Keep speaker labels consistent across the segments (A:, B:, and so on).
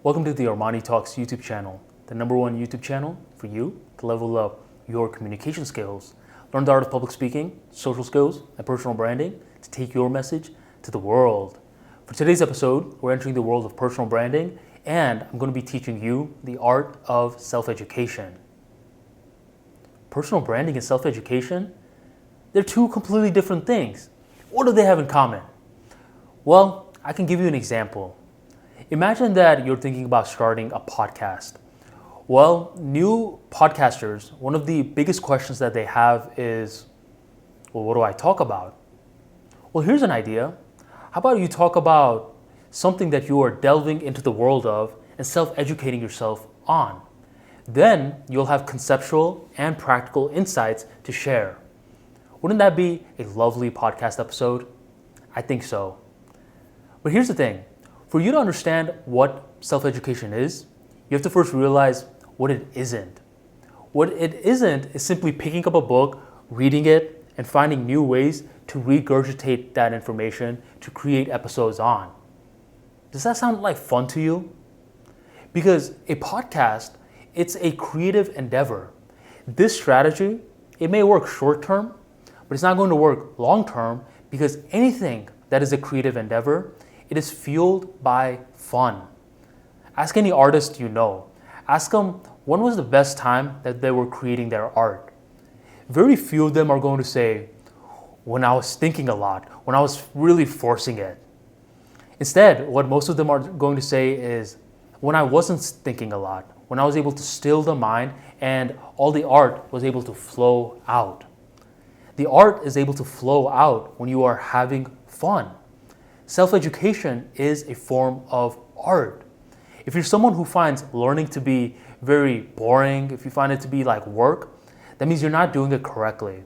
A: Welcome to the Armani Talks YouTube channel, the #1 YouTube channel for you to level up your communication skills, learn the art of public speaking, social skills, and personal branding to take your message to the world. For today's episode, we're entering the world of personal branding, and I'm going to be teaching you the art of self-education. Personal branding and self-education, they're two completely different things. What do they have in common? Well, I can give you an example. Imagine that you're thinking about starting a podcast. Well, new podcasters, one of the biggest questions that they have is, well, what do I talk about? Well, here's an idea. How about you talk about something that you are delving into the world of and self-educating yourself on? Then you'll have conceptual and practical insights to share. Wouldn't that be a lovely podcast episode? I think so. But here's the thing. For you to understand what self-education is, you have to first realize what it isn't. What it isn't is simply picking up a book, reading it, and finding new ways to regurgitate that information to create episodes on. Does that sound like fun to you? Because a podcast, it's a creative endeavor. This strategy, it may work short-term, but it's not going to work long-term because anything that is a creative endeavor, it is fueled by fun. Ask any artist you know. Ask them when was the best time that they were creating their art. Very few of them are going to say, when I was thinking a lot, when I was really forcing it. Instead, what most of them are going to say is, when I wasn't thinking a lot, when I was able to still the mind and all the art was able to flow out. The art is able to flow out when you are having fun. Self-education is a form of art. If you're someone who finds learning to be very boring, if you find it to be like work, that means you're not doing it correctly.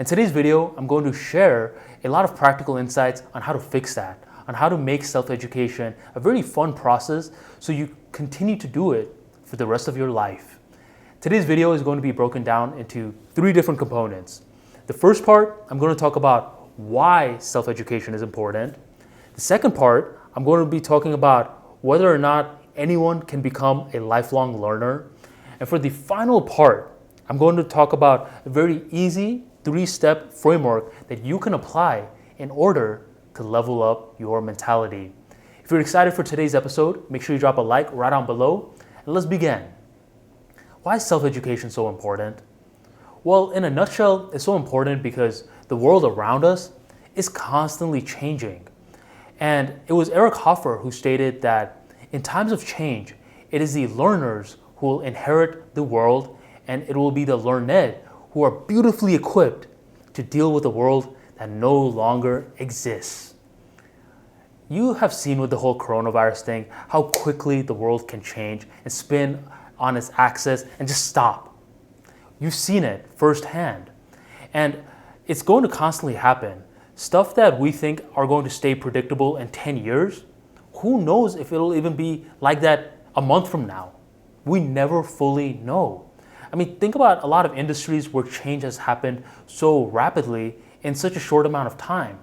A: In today's video, I'm going to share a lot of practical insights on how to fix that, on how to make self-education a very fun process so you continue to do it for the rest of your life. Today's video is going to be broken down into 3 different components. The first part, I'm going to talk about why self-education is important. The second part, I'm going to be talking about whether or not anyone can become a lifelong learner. And for the final part, I'm going to talk about a very easy 3-step framework that you can apply in order to level up your mentality. If you're excited for today's episode, make sure you drop a like right down below, and let's begin. Why is self-education so important? Well, in a nutshell, it's so important because the world around us is constantly changing. And it was Eric Hoffer who stated that in times of change, it is the learners who will inherit the world, and it will be the learned who are beautifully equipped to deal with a world that no longer exists. You have seen with the whole coronavirus thing how quickly the world can change and spin on its axis and just stop. You've seen it firsthand. And it's going to constantly happen. Stuff that we think are going to stay predictable in 10 years, who knows if it'll even be like that a month from now? We never fully know. I mean, think about a lot of industries where change has happened so rapidly in such a short amount of time.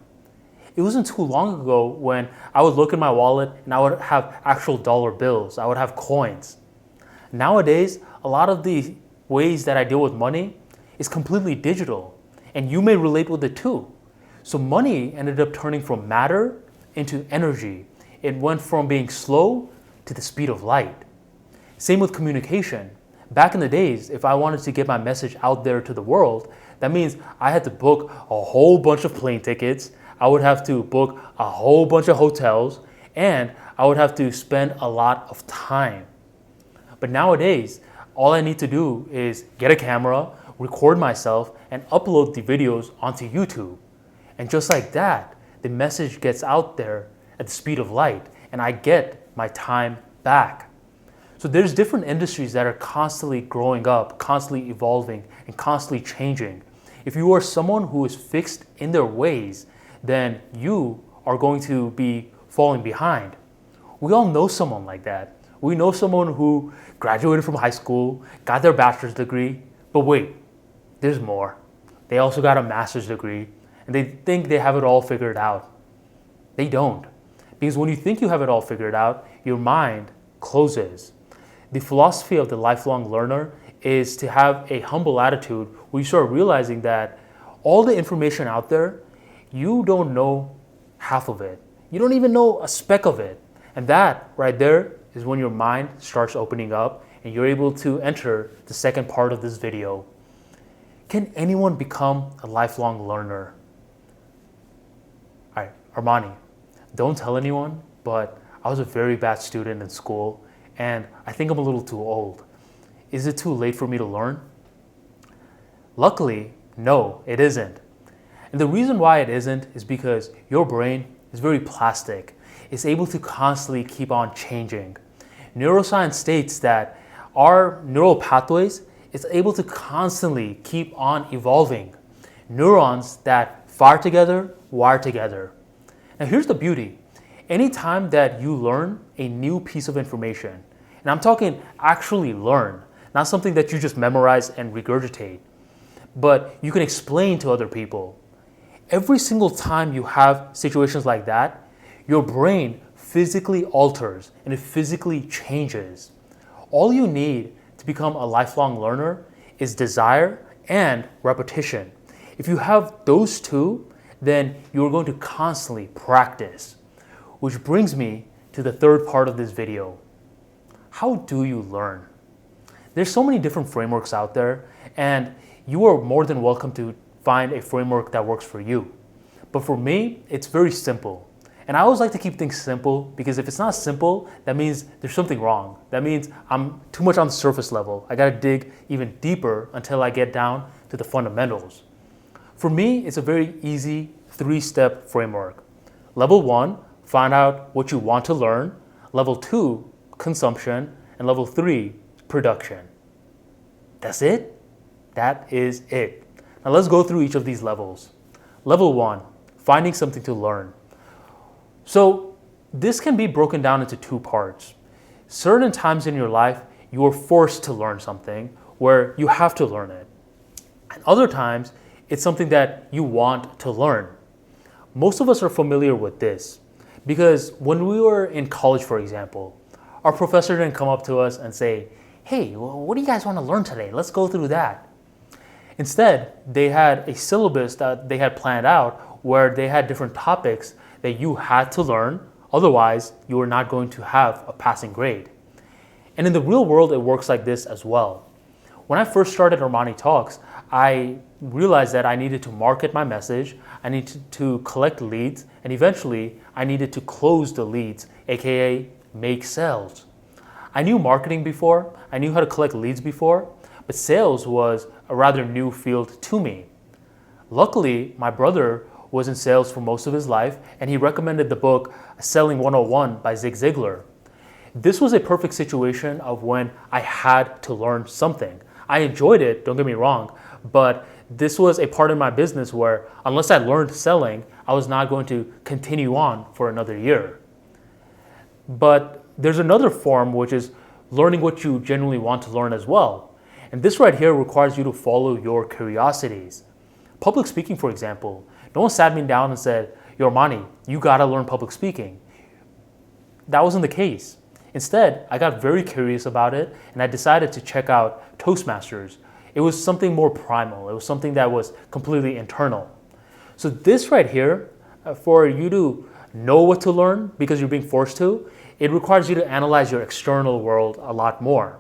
A: It wasn't too long ago when I would look in my wallet and I would have actual dollar bills, I would have coins. Nowadays, a lot of the ways that I deal with money is completely digital, and you may relate with it too. So money ended up turning from matter into energy. It went from being slow to the speed of light. Same with communication. Back in the days, if I wanted to get my message out there to the world, that means I had to book a whole bunch of plane tickets, I would have to book a whole bunch of hotels, and I would have to spend a lot of time. But nowadays, all I need to do is get a camera, record myself, and upload the videos onto YouTube. And just like that, the message gets out there at the speed of light, and I get my time back. So there's different industries that are constantly growing up, constantly evolving, and constantly changing. If you are someone who is fixed in their ways, then you are going to be falling behind. We all know someone like that. We know someone who graduated from high school, got their bachelor's degree, but wait, there's more. They also got a master's degree, and they think they have it all figured out. They don't. Because when you think you have it all figured out, your mind closes. The philosophy of the lifelong learner is to have a humble attitude where you start realizing that all the information out there, you don't know half of it. You don't even know a speck of it. And that right there is when your mind starts opening up and you're able to enter the second part of this video. Can anyone become a lifelong learner? All right, Armani, don't tell anyone, but I was a very bad student in school and I think I'm a little too old. Is it too late for me to learn? Luckily, no, it isn't. And the reason why it isn't is because your brain is very plastic. It's able to constantly keep on changing. Neuroscience states that our neural pathways is able to constantly keep on evolving. Neurons that fire together, wire together. Now here's the beauty. Anytime that you learn a new piece of information, and I'm talking actually learn, not something that you just memorize and regurgitate, but you can explain to other people. Every single time you have situations like that, your brain physically alters and it physically changes. All you need to become a lifelong learner is desire and repetition. If you have those two, then you're going to constantly practice. Which brings me to the third part of this video. How do you learn? There's so many different frameworks out there, and you are more than welcome to find a framework that works for you. But for me, it's very simple. And I always like to keep things simple because if it's not simple, that means there's something wrong. That means I'm too much on the surface level. I gotta dig even deeper until I get down to the fundamentals. For me, it's a very easy 3-step framework. Level 1, find out what you want to learn. Level 2, consumption. And level 3, production. That's it? That is it. Now let's go through each of these levels. Level 1, finding something to learn. So this can be broken down into 2 parts. Certain times in your life, you are forced to learn something where you have to learn it. And other times, it's something that you want to learn. Most of us are familiar with this because when we were in college, for example, our professor didn't come up to us and say, hey, what do you guys want to learn today? Let's go through that. Instead, they had a syllabus that they had planned out where they had different topics that you had to learn, otherwise you were not going to have a passing grade. And in the real world, it works like this as well. When I first started Armani Talks, I realized that I needed to market my message, I needed to collect leads, and eventually I needed to close the leads, aka make sales. I knew marketing before, I knew how to collect leads before, but sales was a rather new field to me. Luckily, my brother was in sales for most of his life, and he recommended the book Selling 101 by Zig Ziglar. This was a perfect situation of when I had to learn something. I enjoyed it, don't get me wrong, but this was a part of my business where unless I learned selling, I was not going to continue on for another year. But there's another form, which is learning what you genuinely want to learn as well. And this right here requires you to follow your curiosities. Public speaking, for example, no one sat me down and said, yo, Armani, you gotta learn public speaking. That wasn't the case. Instead, I got very curious about it and I decided to check out Toastmasters. It was something more primal. It was something that was completely internal. So this right here, for you to know what to learn because you're being forced to, it requires you to analyze your external world a lot more.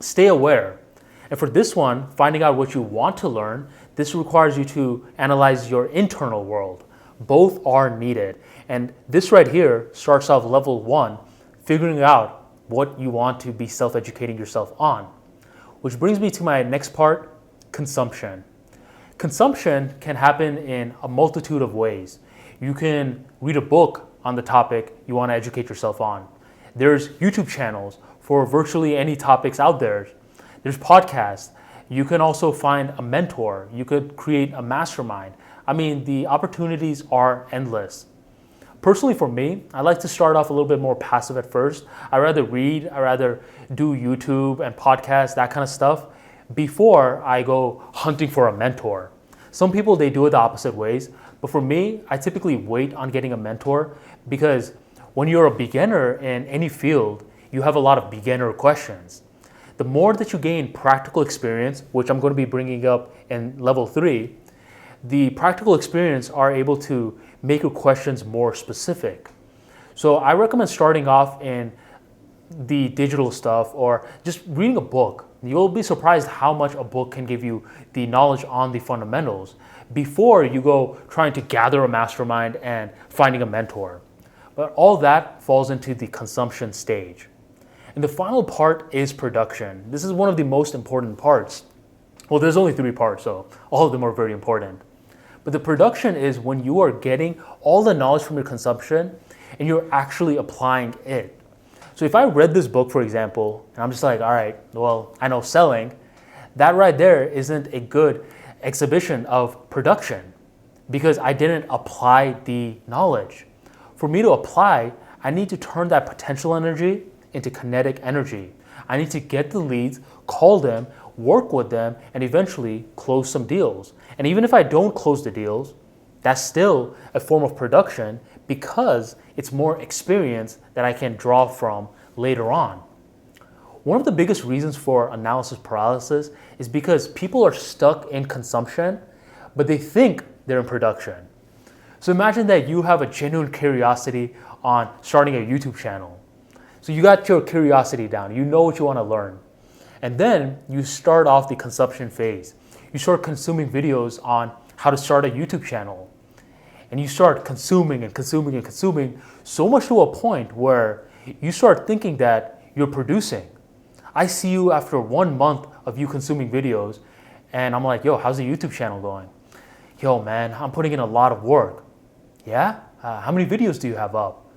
A: Stay aware. And for this one, finding out what you want to learn, this requires you to analyze your internal world. Both are needed. And this right here starts off level 1, figuring out what you want to be self-educating yourself on. Which brings me to my next part, consumption. Consumption can happen in a multitude of ways. You can read a book on the topic you want to educate yourself on. There's YouTube channels for virtually any topics out there. There's podcasts. You can also find a mentor. You could create a mastermind. I mean, the opportunities are endless. Personally, for me, I like to start off a little bit more passive at first. I rather read, I rather do YouTube and podcasts, that kind of stuff, before I go hunting for a mentor. Some people, they do it the opposite ways. But for me, I typically wait on getting a mentor because when you're a beginner in any field, you have a lot of beginner questions. The more that you gain practical experience, which I'm going to be bringing up in level 3, the practical experience are able to make your questions more specific. So I recommend starting off in the digital stuff or just reading a book. You'll be surprised how much a book can give you the knowledge on the fundamentals before you go trying to gather a mastermind and finding a mentor. But all that falls into the consumption stage. And the final part is production. This is one of the most important parts. Well, there's only 3 parts, so all of them are very important. But the production is when you are getting all the knowledge from your consumption and you're actually applying it. So if I read this book, for example, and I'm just like, all right, well, I know selling, that right there isn't a good exhibition of production because I didn't apply the knowledge. For me to apply, I need to turn that potential energy into kinetic energy. I need to get the leads, call them, work with them, and eventually close some deals. And even if I don't close the deals, that's still a form of production because it's more experience that I can draw from later on. One of the biggest reasons for analysis paralysis is because people are stuck in consumption, but they think they're in production. So imagine that you have a genuine curiosity on starting a YouTube channel. So you got your curiosity down, you know what you want to learn. And then you start off the consumption phase. You start consuming videos on how to start a YouTube channel. And you start consuming and consuming and consuming so much to a point where you start thinking that you're producing. I see you after 1 month of you consuming videos and I'm like, yo, how's the YouTube channel going? Yo, man, I'm putting in a lot of work. Yeah? How many videos do you have up?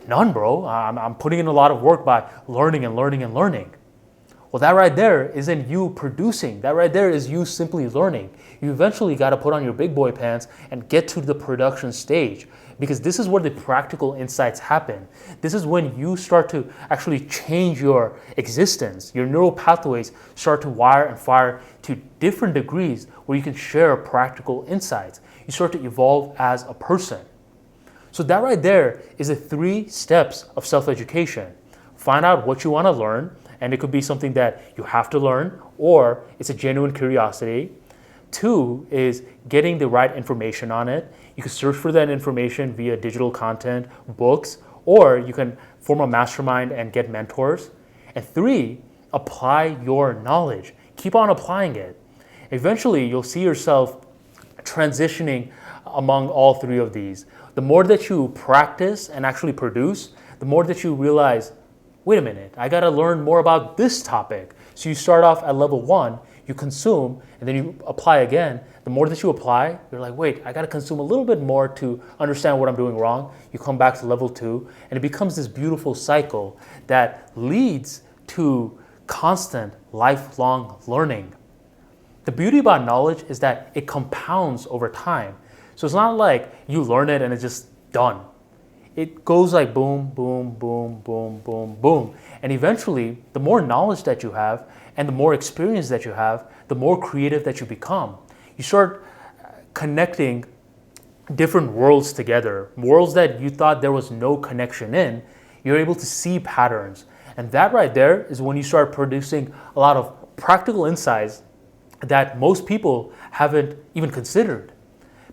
A: None, bro. I'm putting in a lot of work by learning and learning and learning. Well, that right there isn't you producing. That right there is you simply learning. You eventually got to put on your big boy pants and get to the production stage because this is where the practical insights happen. This is when you start to actually change your existence. Your neural pathways start to wire and fire to different degrees where you can share practical insights. You start to evolve as a person. So that right there is the 3 steps of self-education. Find out what you want to learn, and it could be something that you have to learn, or it's a genuine curiosity. 2 is getting the right information on it. You can search for that information via digital content, books, or you can form a mastermind and get mentors. And 3, apply your knowledge. Keep on applying it. Eventually, you'll see yourself transitioning among all 3 of these. The more that you practice and actually produce, the more that you realize, wait a minute, I gotta learn more about this topic. So you start off at level 1, you consume, and then you apply again. The more that you apply, you're like, wait, I gotta consume a little bit more to understand what I'm doing wrong. You come back to level 2, and it becomes this beautiful cycle that leads to constant lifelong learning. The beauty about knowledge is that it compounds over time. So it's not like you learn it and it's just done. It goes like boom, boom, boom, boom, boom, boom. And eventually, the more knowledge that you have and the more experience that you have, the more creative that you become. You start connecting different worlds together, worlds that you thought there was no connection in. You're able to see patterns. And that right there is when you start producing a lot of practical insights that most people haven't even considered.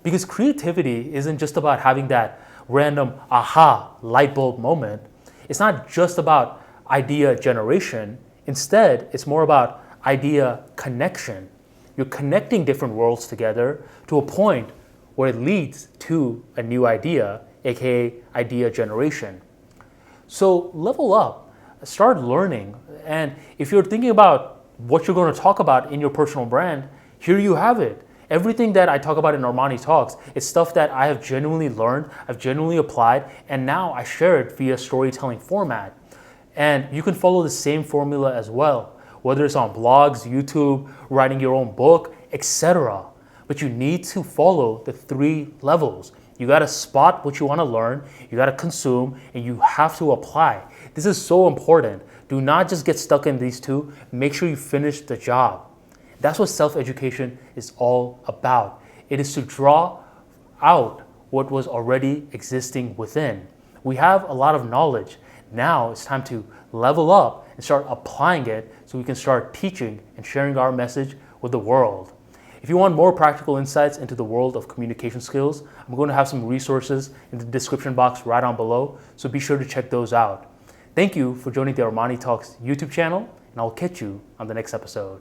A: Because creativity isn't just about having that random aha light bulb moment. It's not just about idea generation. Instead, it's more about idea connection. You're connecting different worlds together to a point where it leads to a new idea, aka idea generation. So level up, start learning. And if you're thinking about what you're going to talk about in your personal brand, here you have it. Everything that I talk about in Armani Talks is stuff that I have genuinely learned, I've genuinely applied, and now I share it via storytelling format. And you can follow the same formula as well, whether it's on blogs, YouTube, writing your own book, etc. But you need to follow the 3 levels. You got to spot what you want to learn, you got to consume, and you have to apply. This is so important. Do not just get stuck in these 2. Make sure you finish the job. That's what self-education is all about. It is to draw out what was already existing within. We have a lot of knowledge. Now it's time to level up and start applying it so we can start teaching and sharing our message with the world. If you want more practical insights into the world of communication skills, I'm going to have some resources in the description box right down below, so be sure to check those out. Thank you for joining the Armani Talks YouTube channel, and I'll catch you on the next episode.